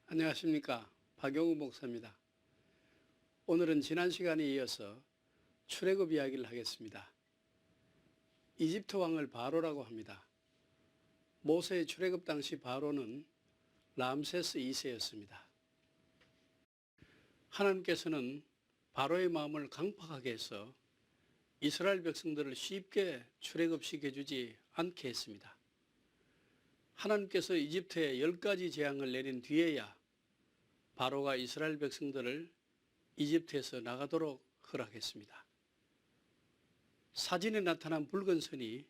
안녕하십니까. 박용우 목사입니다. 오늘은 지난 시간에 이어서 출애굽 이야기를 하겠습니다. 이집트 왕을 바로라고 합니다. 모세의 출애굽 당시 바로는 람세스 2세였습니다. 하나님께서는 바로의 마음을 강팍하게 해서 이스라엘 백성들을 쉽게 출애굽시켜주지 않게 했습니다. 하나님께서 이집트에 10가지 재앙을 내린 뒤에야 바로가 이스라엘 백성들을 이집트에서 나가도록 허락했습니다. 사진에 나타난 붉은 선이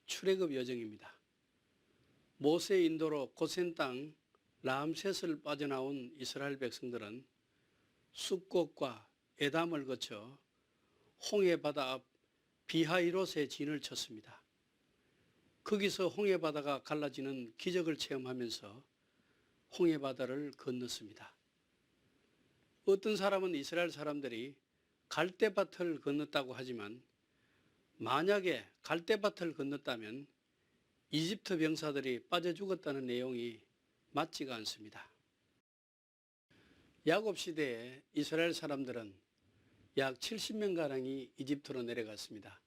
출애굽 여정입니다. 모세의 인도로 고센 땅 람셋을 빠져나온 이스라엘 백성들은 숫곡과 에담을 거쳐 홍해 바다 앞 비하이롯에 진을 쳤습니다. 거기서 홍해 바다가 갈라지는 기적을 체험하면서 홍해 바다를 건넜습니다. 어떤 사람은 이스라엘 사람들이 갈대밭을 건넜다고 하지만 만약에 갈대밭을 건넜다면 이집트 병사들이 빠져 죽었다는 내용이 맞지가 않습니다. 야곱 시대에 이스라엘 사람들은 약 70명가량이 이집트로 내려갔습니다.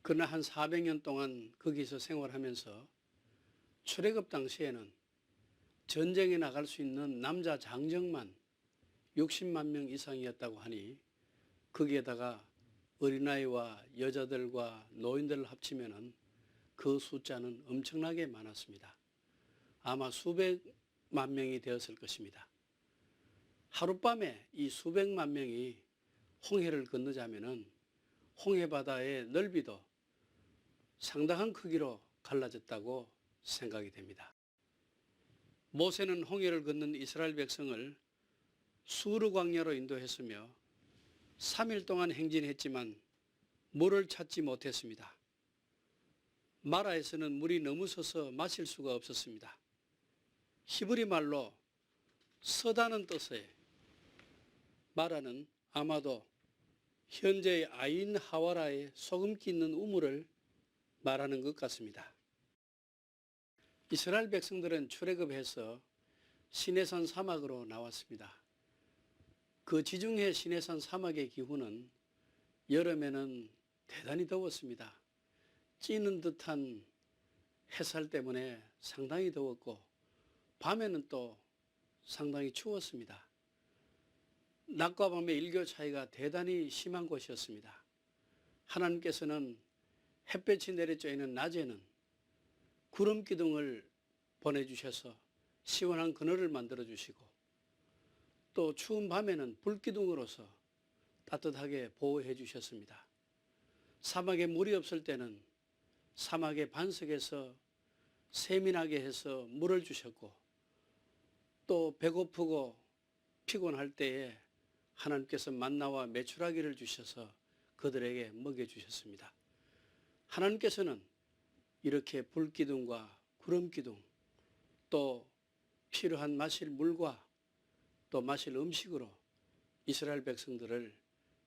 그러나 한 400년 동안 거기서 생활하면서 출애굽 당시에는 전쟁에 나갈 수 있는 남자 장정만 60만 명 이상이었다고 하니 거기에다가 어린아이와 여자들과 노인들을 합치면 그 숫자는 엄청나게 많았습니다. 아마 수백만 명이 되었을 것입니다. 하룻밤에 이 수백만 명이 홍해를 건너자면 홍해 바다의 넓이도 상당한 크기로 갈라졌다고 생각이 됩니다. 모세는 홍해를 건넌 이스라엘 백성을 수르 광야로 인도했으며 3일 동안 행진했지만 물을 찾지 못했습니다. 마라에서는 물이 너무 서서 마실 수가 없었습니다. 히브리 말로 서다는 뜻의 마라는 아마도 현재의 아인 하와라의 소금기 있는 우물을 말하는 것 같습니다. 이스라엘 백성들은 출애굽해서 시내산 사막으로 나왔습니다. 그 지중해 시내산 사막의 기후는 여름에는 대단히 더웠습니다. 찌는 듯한 햇살 때문에 상당히 더웠고 밤에는 또 상당히 추웠습니다. 낮과 밤의 일교 차이가 대단히 심한 곳이었습니다. 하나님께서는 햇볕이 내리쬐는 낮에는 구름 기둥을 보내주셔서 시원한 그늘을 만들어 주시고 또 추운 밤에는 불기둥으로서 따뜻하게 보호해 주셨습니다. 사막에 물이 없을 때는 사막의 반석에서 세민하게 해서 물을 주셨고 또 배고프고 피곤할 때에 하나님께서 만나와 메추라기를 주셔서 그들에게 먹여주셨습니다. 하나님께서는 이렇게 불기둥과 구름기둥 또 필요한 마실 물과 또 마실 음식으로 이스라엘 백성들을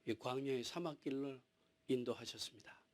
이 광야의 사막길로 인도하셨습니다.